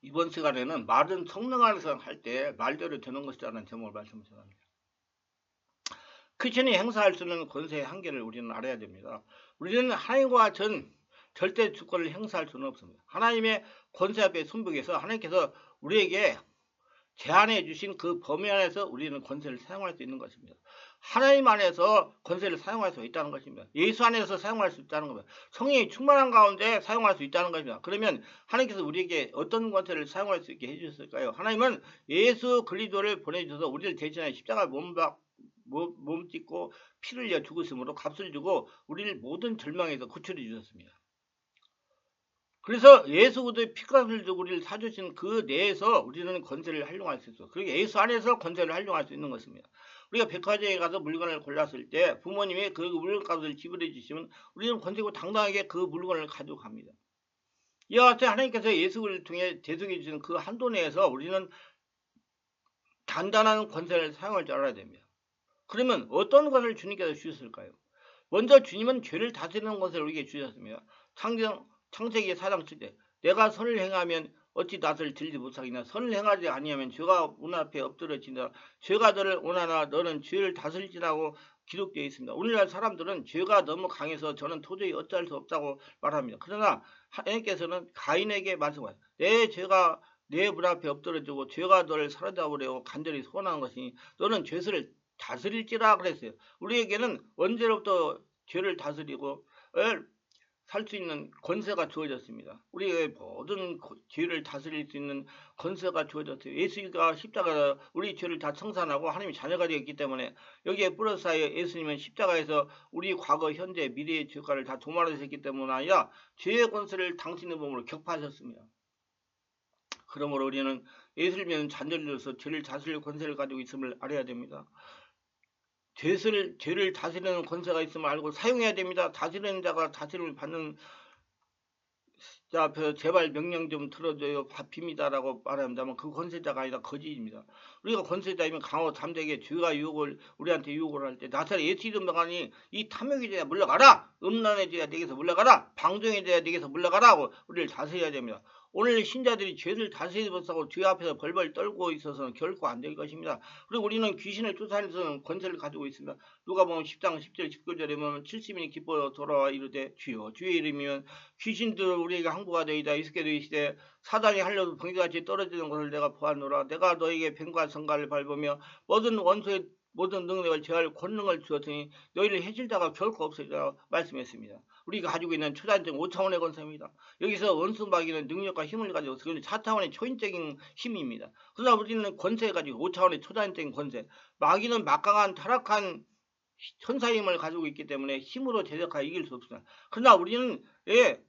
이번 시간에는 말은 성령 안에서 할 때 말대로 되는 것이라는 제목을 말씀드립니다. 크리스천이 행사할 수 있는 권세의 한계를 우리는 알아야 됩니다. 우리는 하나님과 절대 주권을 행사할 수는 없습니다. 하나님의 권세 앞에 순복해서 하나님께서 우리에게 제한해 주신 그 범위 안에서 우리는 권세를 사용할 수 있는 것입니다. 하나님 안에서 권세를 사용할 수 있다는 것입니다. 예수 안에서 사용할 수 있다는 겁니다. 성령이 충만한 가운데 사용할 수 있다는 것입니다. 그러면 하나님께서 우리에게 어떤 권세를 사용할 수 있게 해주셨을까요? 하나님은 예수 그리스도를 보내주셔서 우리를 대신하여 십자가 몸 찢고 피를 흘려 죽으심으로 값을 주고 우리를 모든 절망에서 구출해 주셨습니다. 그래서 예수 그리스도의 피값을 주고 우리를 사주신 그 내에서 우리는 권세를 활용할 수 있어요. 그리고 예수 안에서 권세를 활용할 수 있는 것입니다. 우리가 백화점에 가서 물건을 골랐을 때 부모님이 그 물건값을 지불해 주시면 우리는 권세고 당당하게 그 물건을 가지고 갑니다. 이와 같이 하나님께서 예수를 통해 대속해 주신 그 한도 내에서 우리는 단단한 권세를 사용할 줄 알아야 됩니다. 그러면 어떤 것을 주님께서 주셨을까요? 먼저 주님은 죄를 다스리는 것을 우리에게 주셨습니다. 창세기 4장 7절 내가 선을 행하면 어찌 낯을 들지 못하겠냐. 선을 행하지 아니하면 죄가 문 앞에 엎드러진다. 죄가 너를 원하나 너는 죄를 다스릴지라고 기록되어 있습니다. 오늘날 사람들은 죄가 너무 강해서 저는 도저히 어찌할 수 없다고 말합니다. 그러나 하나님께서는 가인에게 말씀하셨습니다. 내 죄가 내 문 앞에 엎드러지고 죄가 너를 사로잡으려고 간절히 소원하는 것이니 너는 죄를 다스릴지라 그랬어요. 우리에게는 언제로부터 죄를 다스리고 살 수 있는 권세가 주어졌습니다. 우리의 모든 죄를 다스릴 수 있는 권세가 주어졌어요. 예수가 십자가 우리 죄를 다 청산하고 하나님의 자녀가 되었기 때문에 여기에 플러스하여 예수님은 십자가에서 우리 과거, 현재, 미래의 죄가를 다 도말하셨기 때문 아니라 죄의 권세를 당신의 몸으로 격파하셨습니다. 그러므로 우리는 예수를 믿는 자녀로서 죄를 다스릴 권세를 가지고 있음을 알아야 됩니다. 죄를 다스리는 권세가 있음을 알고 사용해야 됩니다. 다스리는 자가 다스림을 받는 자 앞에서 제발 명령 좀 들어줘요. 밥입니다라고 말합니다만 그 권세자가 아니라 거짓입니다. 우리가 권세자이면 강하고 담대하게 죄가 우리한테 유혹을 할 때 나사렛 예수 이름 명하니 이 탐욕의 죄야 물러가라. 음란의 죄야 내게서 물러가라. 방종의 죄야 내게서 물러가라 하고 우리를 다스려야 됩니다. 오늘 신자들이 죄를 다스리지 못하고 죄 앞에서 벌벌 떨고 있어서는 결코 안 될 것입니다. 그리고 우리는 귀신을 쫓아내는 권세를 가지고 있습니다. 누가복음 10장 10절 19절에 보면 70인이 기뻐 돌아와 이르되 주여 주의 이름이면 귀신들 우리에게 항구가 되이다. 이스케 되이시되 사단이 하려도 번개같이 떨어지는 것을 내가 보았노라. 내가 너에게 뱀과 성가를 밟으며 모든 원수의 모든 능력을 제할 권능을 주었으니 너희를 해칠 자가 결코 없으리라 말씀했습니다. 우리가 가지고 있는 초자연적 5차원의 권세입니다. 여기서 원수 마귀는 능력과 힘을 가지고 그건 4차원의 초인적인 힘입니다. 그러나 우리는 권세 가지고 5차원의 초자연적인 권세. 마귀는 막강한 타락한 천사의 힘을 가지고 있기 때문에 힘으로 대적하여 이길 수 없습니다. 그러나 우리는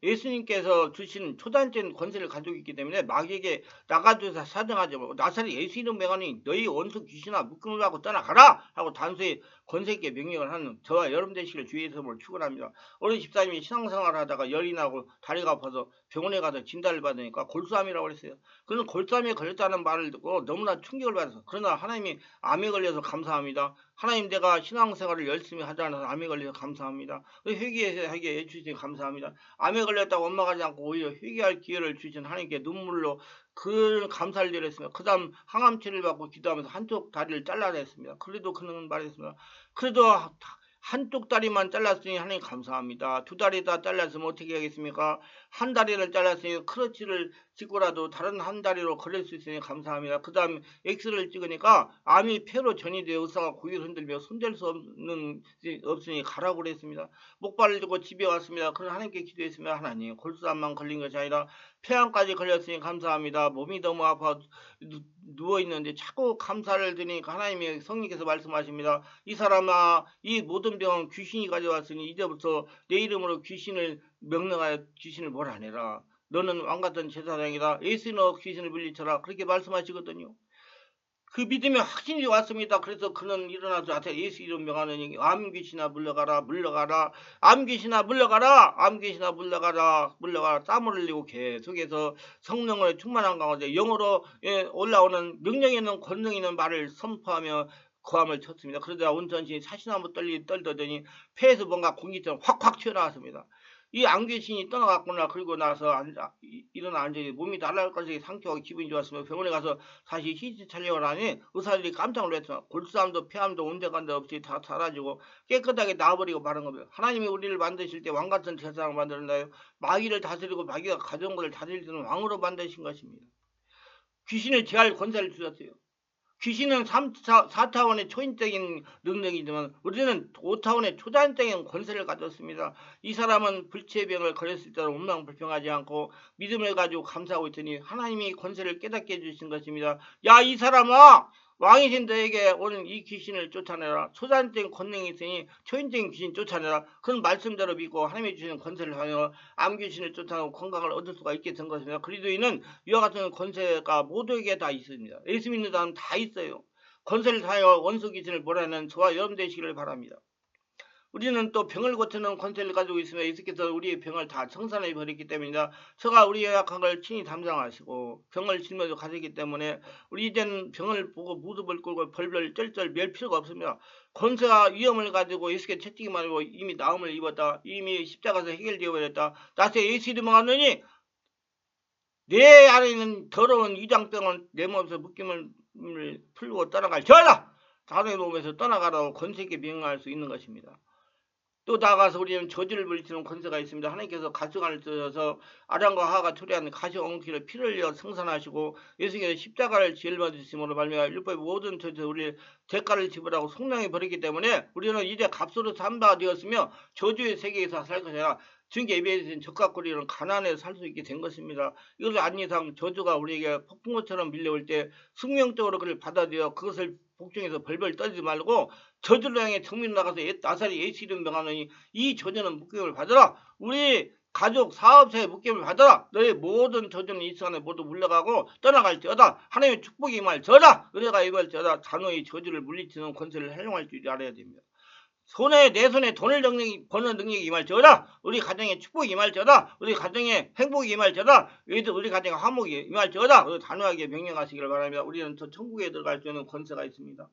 예수님께서 주신 초단적인 권세를 가지고 있기 때문에 마귀에게 나가주사 사정하지 말고 나사렛 예수 이름 명하니 너희 원수 귀신아 묶음을 받고 떠나가라 하고 단수히 권세 있게 명령을 하는 저와 여러분 되시길 주의 이름으로 축원합니다. 어느 집사님이 신앙생활을 하다가 열이 나고 다리가 아파서 병원에 가서 진단을 받으니까 골수암이라고 그랬어요. 그는 골수암에 걸렸다는 말을 듣고 너무나 충격을 받았어요. 그러나 하나님이 암에 걸려서 감사합니다. 하나님 내가 신앙생활을 열심히 하지 않아서 암에 걸려서 감사합니다. 회개하게 해주시니 감사합니다. 암에 걸렸다고 원망하지 않고 오히려 회개할 기회를 주신 하나님께 눈물로 그 감사를 드렸습니다. 그 다음 항암치를 받고 기도하면서 한쪽 다리를 잘라냈습니다. 그래도 그는 말했습니다. 그래도 한쪽 다리만 잘랐으니 하나님 감사합니다. 두 다리 다 잘랐으면 어떻게 하겠습니까? 한 다리를 잘랐으니 크러치를 찍고라도 다른 한 다리로 걸릴 수 있으니 감사합니다. 그 다음 엑스를 찍으니까 암이 폐로 전이되어 의사가 고개를 흔들며 손댈 수 없으니 가라고 그랬습니다. 목발을 들고 집에 왔습니다. 그런 하나님께 기도했습니다. 하나님 골수암만 걸린 것이 아니라 폐암까지 걸렸으니 감사합니다. 몸이 너무 아파 누워있는데 자꾸 감사를 드리니까 하나님의 성령께서 말씀하십니다. 이 사람아 이 모든 병은 귀신이 가져왔으니 이제부터 내 이름으로 귀신을 명령하여 귀신을 몰아내라. 너는 왕같은 제사장이다. 예수는 귀신을 물리쳐라. 그렇게 말씀하시거든요. 그 믿음이 확신이 왔습니다. 그래서 그는 일어나서 예수 이름 명하느니 암귀신아 물러가라 물러가라 암귀신아 물러가라 암귀신아 물러가라 물러가라 땀을 흘리고 계속해서 성령을 충만한 가운데 영어로 올라오는 능력 있는 권능 있는 말을 선포하며 고함을 쳤습니다. 그러자 온 전신이 사시나무 떨더니 폐에서 뭔가 공기처럼 확확 튀어나왔습니다. 이 안귀신이 떠나갔구나. 그리고 나서 일어나 앉아있는 몸이 날아갈 것이 상쾌하고 기분이 좋았으며 병원에 가서 다시 히지 촬영을 하니 의사들이 깜짝 놀랐습니다. 골수암도 폐암도 온데간데 없이 다 사라지고 깨끗하게 나와버리고 마는 겁니다. 하나님이 우리를 만드실 때 왕같은 세상을 만들었나요? 마귀를 다스리고 마귀가 가져온 것을 다스릴 때는 왕으로 만드신 것입니다. 귀신을 제할 권세를 주셨어요. 귀신은 4타원의 초인적인 능력이지만 우리는 5타원의 초단적인 권세를 가졌습니다. 이 사람은 불치의 병을 걸렸을 때는 원망불평하지 않고 믿음을 가지고 감사하고 있더니 하나님이 권세를 깨닫게 해주신 것입니다. 야, 이 사람아! 왕이신 너에게 오는 이 귀신을 쫓아내라. 초단적인 권능이 있으니 초인적인 귀신 쫓아내라. 그런 말씀대로 믿고 하나님이 주시는 권세를 사용하여 암귀신을 쫓아내고 건강을 얻을 수가 있게 된 것입니다. 그리스도인은 이와 같은 권세가 모두에게 다 있습니다. 예수 믿는 사람은 다 있어요. 권세를 사용하여 원수 귀신을 몰아내는 저와 여러분 되시기를 바랍니다. 우리는 또 병을 고치는 권세를 가지고 있으며 예수께서 우리의 병을 다 청산해 버렸기 때문이다. 저가 우리의 약한 걸 친히 담당하시고 병을 짊어져 가시기 때문에 우리 이제는 병을 보고 무릎을 꿇고 벌벌 쩔쩔 맬 필요가 없습니다. 권세와 위험을 가지고 예수께 채찍이만 하고 이미 나음을 입었다. 이미 십자가에서 해결되어 버렸다. 나세 예수 이름을 하느니 내 안에 있는 더러운 위장병은 내 몸에서 묶임을 풀고 떠나갈지어다. 다른 몸에서 떠나가라고 권세있게 명령할 수 있는 것입니다. 또 나아가서 우리는 저주를 물리치는 권세가 있습니다. 하나님께서 가시관을 쓰셔서 아담과 하와가 초래한 가시 엉키를 피를 흘려 생산하시고 예수께서 십자가를 짊어지심으로 말미암아 율법의 모든 저주에서 우리의 대가를 지불하고 속량해 버렸기 때문에 우리는 이제 값으로 산 바가 되었으며 저주의 세계에서 살 것이라 주님께 예배해주신 적각거리는 가난해서 살 수 있게 된 것입니다. 이것을 안 이상 저주가 우리에게 폭풍우처럼 밀려올 때 숙명적으로 그를 받아들여 그것을 복종해서 벌벌 떨지 말고 저주를 향해 정밀 나가서 나사렛 예수 이름 명하노니 이 저주는 묶임을 받아라. 우리 가족 사업체에 묶임을 받아라. 너의 모든 저주는 이 시간에 모두 물러가고 떠나갈지어다. 하나님의 축복이 임할지어다. 은혜가 임할지어다. 단호히 저주를 물리치는 권세를 활용할 줄 알아야 됩니다. 내 손에 돈을 버는 능력이 임할지어다. 우리 가정에 축복이 임할지어다. 우리 가정에 행복이 임할지어다. 우리 가정에 화목이 임할지어다. 단호하게 명령하시기를 바랍니다. 우리는 저 천국에 들어갈 수 있는 권세가 있습니다.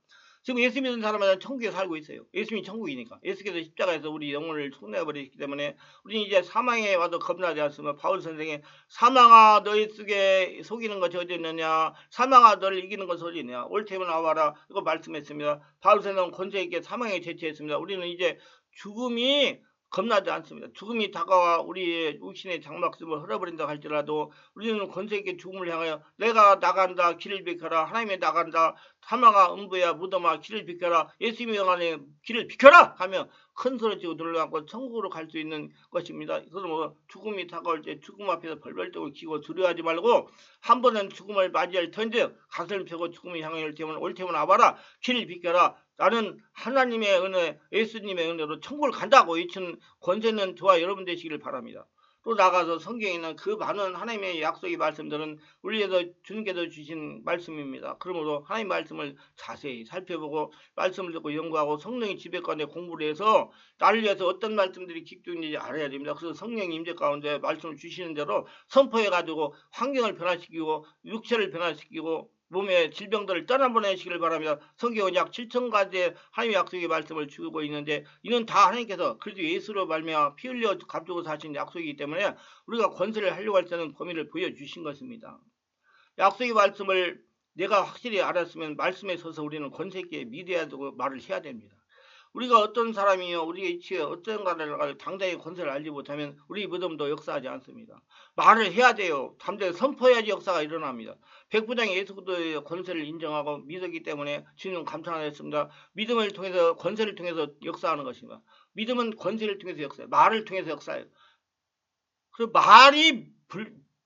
지금 예수 믿는 사람은 천국에 살고 있어요. 예수님이 천국이니까. 예수께서 십자가에서 우리 영혼을 속내버리기 때문에 우리는 이제 사망에 와도 겁나지 않습니다. 바울 선생의 사망아 너희 속에 속이는 것이 어디 있느냐. 사망아 너를 이기는 것이 어디 있느냐. 옳다면 나와라. 이거 말씀했습니다. 바울 선생은 권세 있게 사망에 제치했습니다. 우리는 이제 죽음이 겁나지 않습니다. 죽음이 다가와 우리의 육신의 장막숨을 흘러버린다 할지라도 우리는 권세있게 죽음을 향하여 내가 나간다 길을 비켜라. 하나님의 나간다 사망아 음부야 무덤아 길을 비켜라. 예수님의 영안에 길을 비켜라 하며 큰 소리치고 놀라고 천국으로 갈 수 있는 것입니다. 그러므로 죽음이 다가올 때 죽음 앞에서 벌벌 떠고 기고 두려워하지 말고 한 번은 죽음을 맞이할 텐데 가슴을 펴고 죽음을 향해 올 테면 와봐라. 길을 비켜라. 나는 하나님의 은혜, 예수님의 은혜로 천국을 간다고 외치는 권세는 저와 여러분 되시기를 바랍니다. 또 나가서 성경에 있는 그 많은 하나님의 약속의 말씀들은 우리에서 주님께서 주신 말씀입니다. 그러므로 하나님의 말씀을 자세히 살펴보고 말씀을 듣고 연구하고 성령의 지배권에 공부를 해서 나를 위해서 어떤 말씀들이 기록되는지 알아야 됩니다. 그래서 성령의 임재 가운데 말씀을 주시는 대로 선포해가지고 환경을 변화시키고 육체를 변화시키고 몸의 질병들을 떠나보내시기를 바랍니다. 성경은 약 7,000가지의 하나님의 약속의 말씀을 주고 있는데 이는 다 하나님께서 그리스도 예수로 말미암아 피 흘려 값주고 사신 약속이기 때문에 우리가 권세를 하려고 할 때는 범위를 보여주신 것입니다. 약속의 말씀을 내가 확실히 알았으면 말씀에 서서 우리는 권세 있게 믿어야 되고 말을 해야 됩니다. 우리가 어떤 사람이요 우리의 이치에 어떤가를 당당히 권세를 알지 못하면 우리 믿음도 역사하지 않습니다. 말을 해야 돼요. 담대히 선포해야지 역사가 일어납니다. 백부장이 예수의 권세를 인정하고 믿었기 때문에 주님은 감탄하였습니다. 믿음을 통해서 권세를 통해서 역사하는 것입니다. 믿음은 권세를 통해서 역사해요. 말을 통해서 역사해요. 그 말이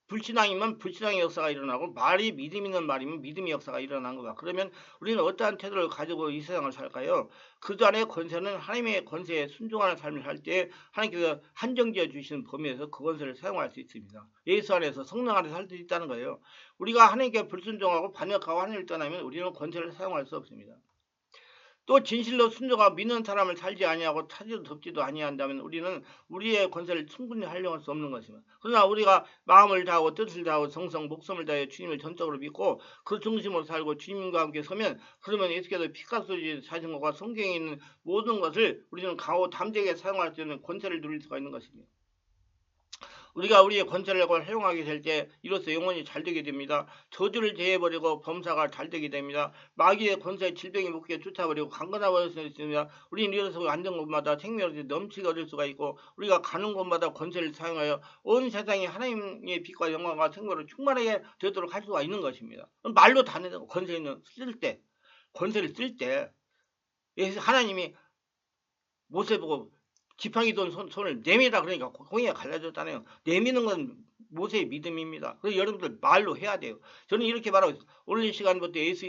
불신앙이면 불신앙의 역사가 일어나고 말이 믿음 있는 말이면 믿음의 역사가 일어난 거다. 그러면 우리는 어떠한 태도를 가지고 이 세상을 살까요? 그 안에 권세는 하나님의 권세에 순종하는 삶을 살 때 하나님께서 한정지어 주시는 범위에서 그 권세를 사용할 수 있습니다. 예수 안에서 성령 안에 살 수 있다는 거예요. 우리가 하나님께 불순종하고 반역하고 하나님을 떠나면 우리는 권세를 사용할 수 없습니다. 또 진실로 순종하고 믿는 사람을 살지 아니하고 타지도 덮지도 아니한다면 우리는 우리의 권세를 충분히 활용할 수 없는 것입니다. 그러나 우리가 마음을 다하고 뜻을 다하고 정성 목숨을 다해 주님을 전적으로 믿고 그 중심으로 살고 주님과 함께 서면 그러면 예수께서 피값으로 사신 것과 성경에 있는 모든 것을 우리는 강하고 담대하게 사용할 수 있는 권세를 누릴 수가 있는 것입니다. 우리가 우리의 권세력을 활용하게 될 때 이로써 영혼이 잘 되게 됩니다. 저주를 제해버리고 범사가 잘 되게 됩니다. 마귀의 권세 질병이 묻게 쫓아버리고 강건하버릴 수 있습니다. 우리는 이로써 앉은 곳마다 생명이 넘치게 얻을 수가 있고 우리가 가는 곳마다 권세를 사용하여 온 세상에 하나님의 빛과 영광과 생명으로 충만하게 되도록 할 수가 있는 것입니다. 말로 다 내는 권세는 쓸 때, 권세를 쓸 때 하나님이 모세 보고 지팡이 돈 손을 내밀라 그러니까 공이가 갈라졌잖아요. 내미는 건 모세의 믿음입니다. 그래서 여러분들 말로 해야 돼요. 저는 이렇게 말하고 있어요. 오늘 이 시간부터 예수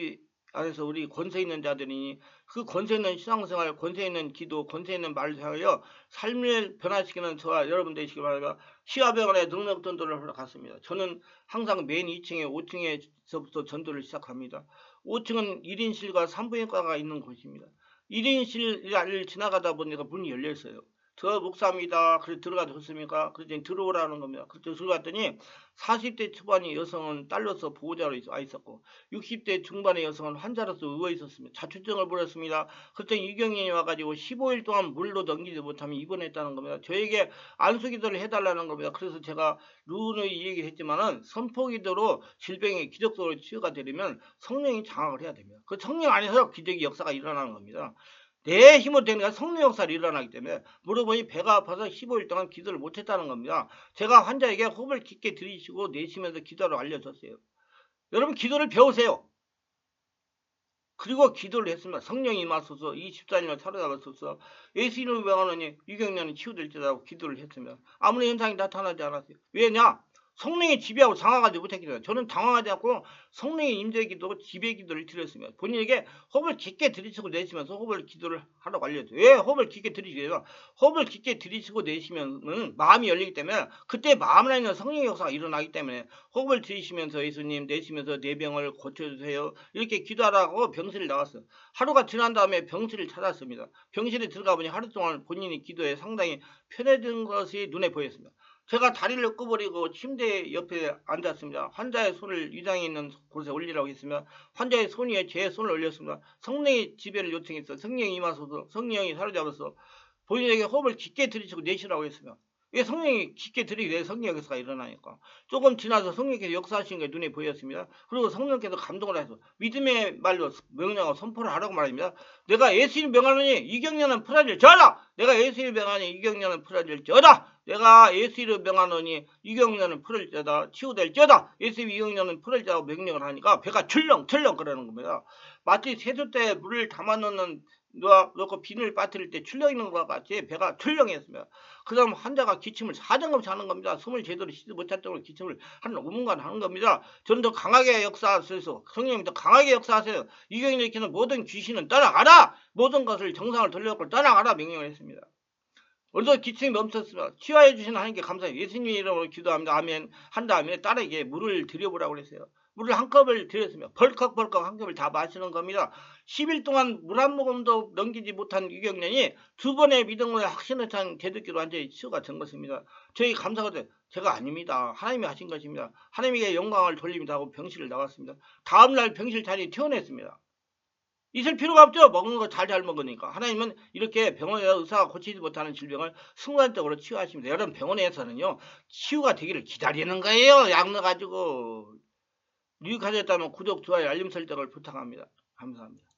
안에서 우리 권세 있는 자들이니 그 권세 있는 신앙생활, 권세 있는 기도, 권세 있는 말을 사용하여 삶을 변화시키는 저와 여러분 되시기 바랍니다. 시화병원에 능력 전도를 하러 갔습니다. 저는 항상 맨 2층에 5층에서부터 전도를 시작합니다. 5층은 1인실과 산부인과가 있는 곳입니다. 1인실을 지나가다 보니까 문이 열려있어요. 저 목사입니다. 그래서 들어가셨습니까? 그래서 들어오라는 겁니다. 그래서 들어갔더니 40대 초반의 여성은 딸로서 보호자로 와 있었고 60대 중반의 여성은 환자로서 누워 있었습니다. 자초증을 부렸습니다. 그랬더니 이경련이 와가지고 15일 동안 물로 넘기지 못하면 입원했다는 겁니다. 저에게 안수기도를 해달라는 겁니다. 그래서 제가 누누이 얘기를 했지만은 선포기도로 질병이 기적적으로 치유가 되려면 성령이 장악을 해야 됩니다. 그 성령 안에서 기적의 역사가 일어나는 겁니다. 내 힘으로 되는 게 성령 역사를 일어나기 때문에 물어보니 배가 아파서 15일 동안 기도를 못했다는 겁니다. 제가 환자에게 호흡을 깊게 들이쉬고 내쉬면서 기도를 알려줬어요. 여러분 기도를 배우세요. 그리고 기도를 했습니다. 성령이 임하소서 24일을 살아나가소서 예수 이름으로 명하노니 유경련은 치유될지라고 기도를 했습니다. 아무런 현상이 나타나지 않았어요. 왜냐? 성령이 지배하고 당황하지 못했기 때문에 저는 당황하지 않고 성령의 임재 기도, 지배 기도를 드렸습니다. 본인에게 호흡을 깊게 들이쉬고 내쉬면서 호흡을 기도를 하라고 알려줘요. 왜 호흡을 깊게 들이쉬게요? 호흡을 깊게 들이쉬고 내쉬면 마음이 열리기 때문에 그때 마음 안에 있는 성령의 역사가 일어나기 때문에 호흡을 들이쉬면서 예수님 내쉬면서 내 병을 고쳐주세요. 이렇게 기도하라고 병실을 나갔어요. 하루가 지난 다음에 병실을 찾았습니다. 병실에 들어가 보니 하루 동안 본인이 기도에 상당히 편해진 것이 눈에 보였습니다. 제가 다리를 끄버리고 침대 옆에 앉았습니다. 환자의 손을 위장에 있는 곳에 올리라고 했으며 환자의 손 위에 제 손을 올렸습니다. 성령의 지배를 요청했어. 성령이 임하소서. 성령이 사로잡아서 본인에게 호흡을 깊게 들이쉬고 내쉬라고 했으며 왜 성령이 깊게 들이게 돼 성령 역사가 일어나니까 조금 지나서 성령께서 역사하시는 게 눈에 보였습니다. 그리고 성령께서 감동을 해서 믿음의 말로 명령하고 선포를 하라고 말합니다. 내가 예수님 명하노니 이경련은 풀어질지어다. 내가 예수님 명하니 이경련은 풀어질지어다. 내가 예수를 명하노니 이경련은 풀어질지어다. 치유될지어다. 예수님 이경련은 풀어질지어다 명령을 하니까 배가 출렁출렁 그러는 겁니다. 마치 세숫대에 물을 담아놓는 넣고 비늘 빠뜨릴 때 출렁 있는 것과 같이 배가 출렁했습니다. 그 다음 환자가 기침을 4점검 하는 겁니다. 숨을 제대로 쉬지 못할 정도로 기침을 한 5분간 하는 겁니다. 저는 더 강하게 역사하셔서 성령님 더 강하게 역사하세요. 이경련을 일으키는 모든 귀신은 떠나가라. 모든 것을 정상을 돌려놓고 떠나가라 명령을 했습니다. 오늘도 기침이 멈췄습니다. 치유해 주시는 하나님께 감사해요. 예수님 이름으로 기도합니다. 아멘 한 다음에 딸에게 물을 드려보라고 그랬어요. 물을 한 컵을 드렸으며 벌컥벌컥 한 컵을 다 마시는 겁니다. 10일 동안 물 한 모금도 넘기지 못한 유경련이 두 번의 믿음의 확신을 찬 개듣기로 완전히 치유가 된 것입니다. 저희 감사하되 제가 아닙니다. 하나님이 하신 것입니다. 하나님에게 영광을 돌립니다 하고 병실을 나왔습니다. 다음날 병실 자리에 퇴원했습니다. 있을 필요가 없죠. 먹는 거 잘 먹으니까. 하나님은 이렇게 병원에서 의사가 고치지 못하는 질병을 순간적으로 치유하십니다. 여러분 병원에서는요. 치유가 되기를 기다리는 거예요. 약 넣어가지고. 유익하셨다면 구독, 좋아요, 알림 설정을 부탁합니다. 감사합니다.